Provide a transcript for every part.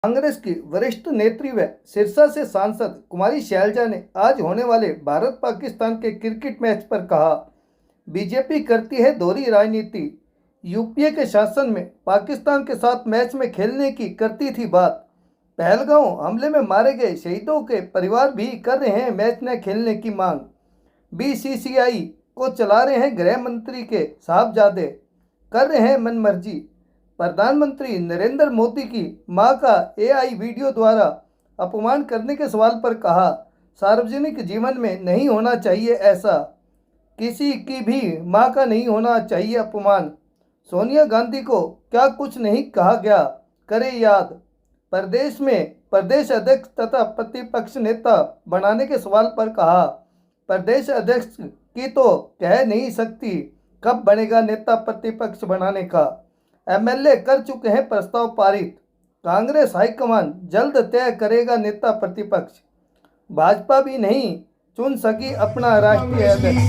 कांग्रेस की वरिष्ठ नेत्री व सिरसा से सांसद कुमारी शैलजा ने आज होने वाले भारत पाकिस्तान के क्रिकेट मैच पर कहा, बीजेपी करती है दोहरी राजनीति। यूपीए के शासन में पाकिस्तान के साथ मैच में खेलने की करती थी बात। पहलगांव हमले में मारे गए शहीदों के परिवार भी कर रहे हैं मैच न खेलने की मांग। बीसीसीआई को चला रहे हैं गृह मंत्री के साहबजादे, कर रहे हैं मनमर्जी। प्रधानमंत्री नरेंद्र मोदी की मां का एआई वीडियो द्वारा अपमान करने के सवाल पर कहा, सार्वजनिक जीवन में नहीं होना चाहिए ऐसा, किसी की भी मां का नहीं होना चाहिए अपमान। सोनिया गांधी को क्या कुछ नहीं कहा गया, करे याद। प्रदेश में प्रदेश अध्यक्ष तथा प्रतिपक्ष नेता बनाने के सवाल पर कहा, प्रदेश अध्यक्ष की तो कह नहीं सकती, कब बनेगा नेता प्रतिपक्ष बनाने का। एमएलए कर चुके हैं प्रस्ताव पारित, कांग्रेस हाईकमान जल्द तय करेगा नेता प्रतिपक्ष। भाजपा भी नहीं चुन सकी अपना राष्ट्रीय अध्यक्ष,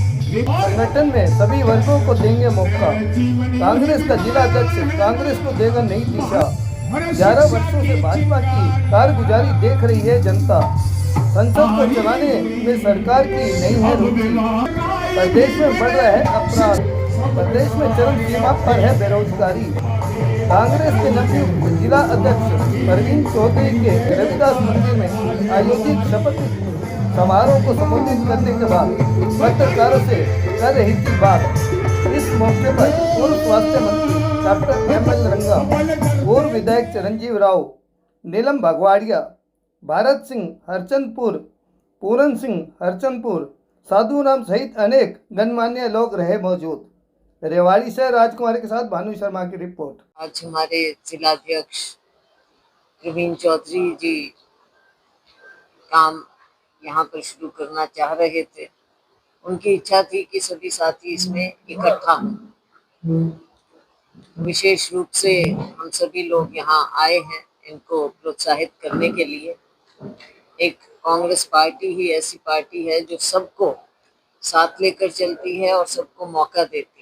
संगठन में सभी वर्गों को देंगे मौका। कांग्रेस का जिला अध्यक्ष कांग्रेस को देगा नई दिशा। 11 वर्षों से भाजपा की कारगुजारी देख रही है जनता, संसद को चलाने में सरकार की नहीं है रुचि। प्रदेश में बढ़ रहा है अपराध, प्रदेश में चरम सीमा पर है बेरोजगारी। कांग्रेस के नवनियुक्त जिला अध्यक्ष परवीन चौधरी के रविदास मंदिर में आयोजित शपथ समारोह को संबोधित करने के बाद पत्रकारों से कर रही थी बात। इस मौके पर पूर्व स्वास्थ्य मंत्री डॉक्टर एमएल रंगा, पूर्व विधायक चिरंजीव राव, नीलम भगवाड़िया, भारत सिंह हरचंदपुर, पूरन सिंह हरचंदपुर, साधु राम सहित अनेक गणमान्य लोग रहे मौजूद। रेवाड़ी से राजकुमारी के साथ भानु शर्मा की रिपोर्ट। आज हमारे जिलाध्यक्ष प्रवीण चौधरी जी काम यहाँ पर शुरू करना चाह रहे थे। उनकी इच्छा थी कि सभी साथी इसमें इकट्ठा हों। विशेष रूप से हम सभी लोग यहाँ आए हैं इनको प्रोत्साहित करने के लिए। एक कांग्रेस पार्टी ही ऐसी पार्टी है जो सबको साथ लेकर चलती है और सबको मौका देती है।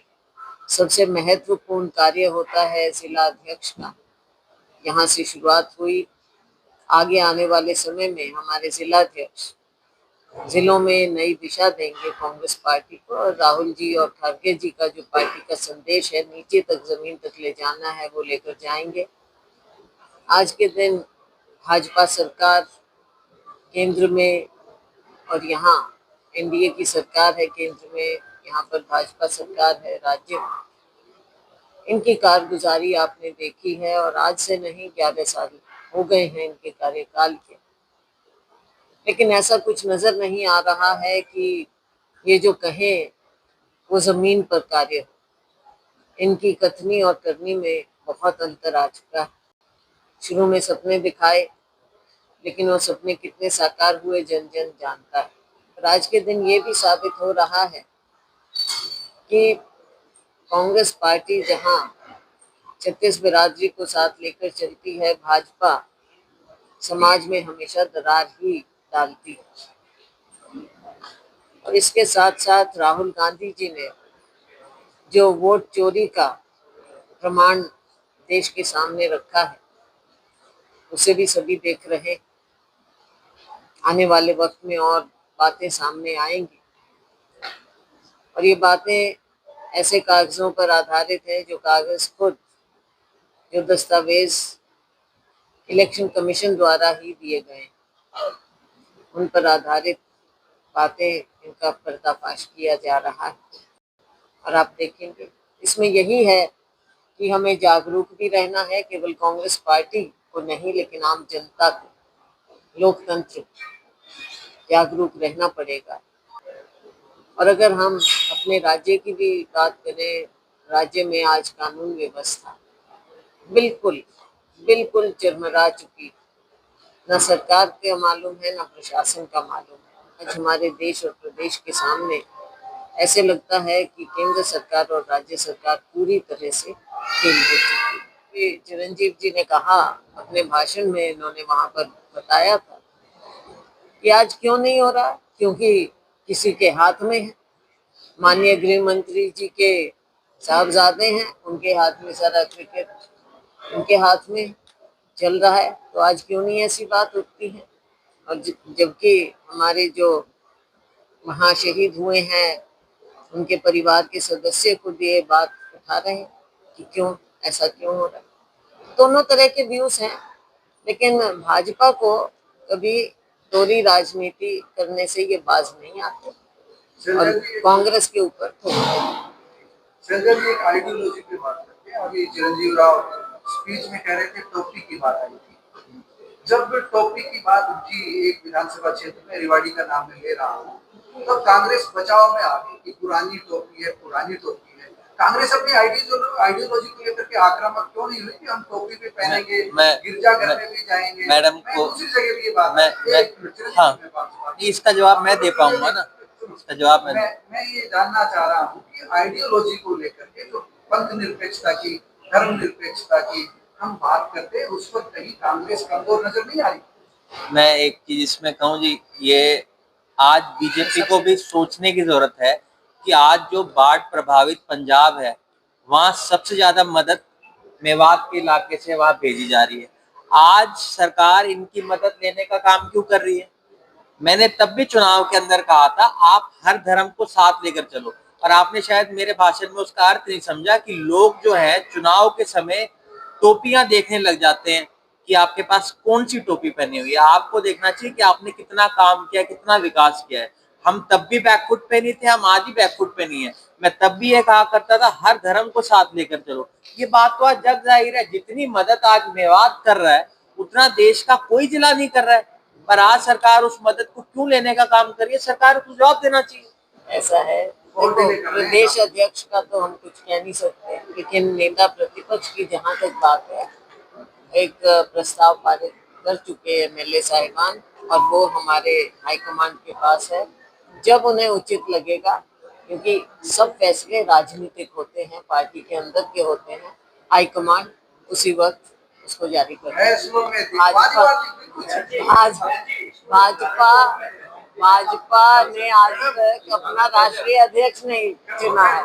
सबसे महत्वपूर्ण कार्य होता है जिला अध्यक्ष का। यहाँ से शुरुआत हुई, आगे आने वाले समय में हमारे जिला अध्यक्ष जिलों में नई दिशा देंगे कांग्रेस पार्टी को, और राहुल जी और खड़गे जी का जो पार्टी का संदेश है नीचे तक जमीन तक ले जाना है वो लेकर जाएंगे। आज के दिन भाजपा सरकार केंद्र में और यहाँ एनडीए की सरकार है केंद्र में, यहाँ पर भाजपा सरकार है राज्य में। इनकी कारगुजारी आपने देखी है और आज से नहीं 11 साल हो गए हैं इनके कार्यकाल के, लेकिन ऐसा कुछ नजर नहीं आ रहा है कि ये जो कहें वो जमीन पर कार्य हो। इनकी कथनी और करनी में बहुत अंतर आ चुका है। शुरू में सपने दिखाए, लेकिन वो सपने कितने साकार हुए जन जन जानता है। और आज के दिन ये भी साबित हो रहा है कि कांग्रेस पार्टी जहां 36 बिरादरी को साथ लेकर चलती है, भाजपा समाज में हमेशा दरार ही डालती है। और इसके साथ साथ राहुल गांधी जी ने जो वोट चोरी का प्रमाण देश के सामने रखा है उसे भी सभी देख रहे। आने वाले वक्त में और बातें सामने आएंगी और ये बातें ऐसे कागजों पर आधारित है जो कागज खुद, जो दस्तावेज इलेक्शन कमीशन द्वारा ही दिए गए, उन पर आधारित बातें इनका पर्दाफाश किया जा रहा है। और आप देखेंगे इसमें यही है कि हमें जागरूक भी रहना है, केवल कांग्रेस पार्टी को नहीं लेकिन आम जनता को, लोकतंत्र जागरूक रहना पड़ेगा। और अगर हम अपने राज्य की भी बात करें, राज्य में आज कानून व्यवस्था बिल्कुल बिल्कुल चरमरा चुकी, न सरकार का मालूम है न प्रशासन का मालूम है। आज हमारे देश और प्रदेश के सामने ऐसे लगता है कि केंद्र सरकार और राज्य सरकार पूरी तरह से फेल हो चुकी है। चिरंजीव जी ने कहा अपने भाषण में, इन्होंने वहां पर बताया था कि आज क्यों नहीं हो रहा, क्योंकि किसी के हाथ में है। माननीय गृह मंत्री जी के साहबजादे हैं, उनके हाथ में सारा क्रिकेट, उनके हाथ में चल रहा है, तो आज क्यों नहीं ऐसी बात उठती है। और जबकि हमारे जो वहाँ शहीद हुए हैं उनके परिवार के सदस्य खुद ये बात उठा रहे हैं कि क्यों ऐसा क्यों हो रहा है। दोनों तरह के व्यूज हैं, लेकिन भाजपा को कभी दोहरी राजनीति करने से ये बाज नहीं आते और कांग्रेस के ऊपर थोपते हैं। संजय जी एक आइडियोलॉजी की बात करते हैं। अभी चिरंजीव राव स्पीच में कह रहे थे टोपी की बात आई थी। जब टोपी की बात उठी एक विधानसभा क्षेत्र में, रेवाड़ी का नाम मैं ले रहा हूँ, तो कांग्रेस बचाव में आ गई कि पुरानी टोपी है, पुरानी टोपी है। कांग्रेस अपनी आइडियोलॉजी को लेकर के आक्रामक क्यों नहीं हुई कि हम टोपी भी पहनेंगे, गिरजाघर में भी जाएंगे। मैडम को दूसरी जगह भी ये बात हाँ, इसका जवाब मैं दे पाऊंगा ना, इसका जवाब मैं ये जानना चाह रहा हूँ कि आइडियोलॉजी को लेकर के जो पंथ निरपेक्षता की, धर्म निरपेक्षता की हम बात करते हैं, उस पर कहीं कांग्रेस कमजोर नजर नहीं आ रही। मैं एक चीज इसमें कहूँ जी, ये आज बीजेपी को भी सोचने की जरूरत है कि आज जो बाढ़ प्रभावित पंजाब है, वहां सबसे ज्यादा मदद मेवात के इलाके से वहां भेजी जा रही है। आज सरकार इनकी मदद लेने का काम क्यों कर रही है? मैंने तब भी चुनाव के अंदर कहा था आप हर धर्म को साथ लेकर चलो, और आपने शायद मेरे भाषण में उसका अर्थ नहीं समझा कि लोग जो है चुनाव के समय टोपियां देखने लग जाते हैं कि आपके पास कौन सी टोपी पहनी हुई है। आपको देखना चाहिए कि आपने कितना काम किया, कितना विकास किया है। हम तब भी बैकफुट पे नहीं थे, हम आज ही बैकफुट पे नहीं है। मैं तब भी ये कहा करता था हर धर्म को साथ लेकर चलो। ये बात तो आज जग जाहिर है, जितनी मदद आज मेवात कर रहा है उतना देश का कोई जिला नहीं कर रहा है। पर आज सरकार उस मदद को क्यों लेने का काम कर रही है, सरकार को जवाब देना चाहिए। ऐसा है, देखो प्रदेश अध्यक्ष का तो हम कुछ कह नहीं सकते, लेकिन नेता प्रतिपक्ष की जहाँ तक बात है, एक प्रस्ताव पारित कर चुके हैं एमएलए साहिबान, और वो हमारे हाईकमांड के पास है। जब उन्हें उचित लगेगा, क्योंकि सब फैसले राजनीतिक होते हैं, पार्टी के अंदर के होते हैं, हाईकमांड उसी वक्त उसको जारी कर आज भाजपा ने आज तक अपना राष्ट्रीय अध्यक्ष नहीं चुना है।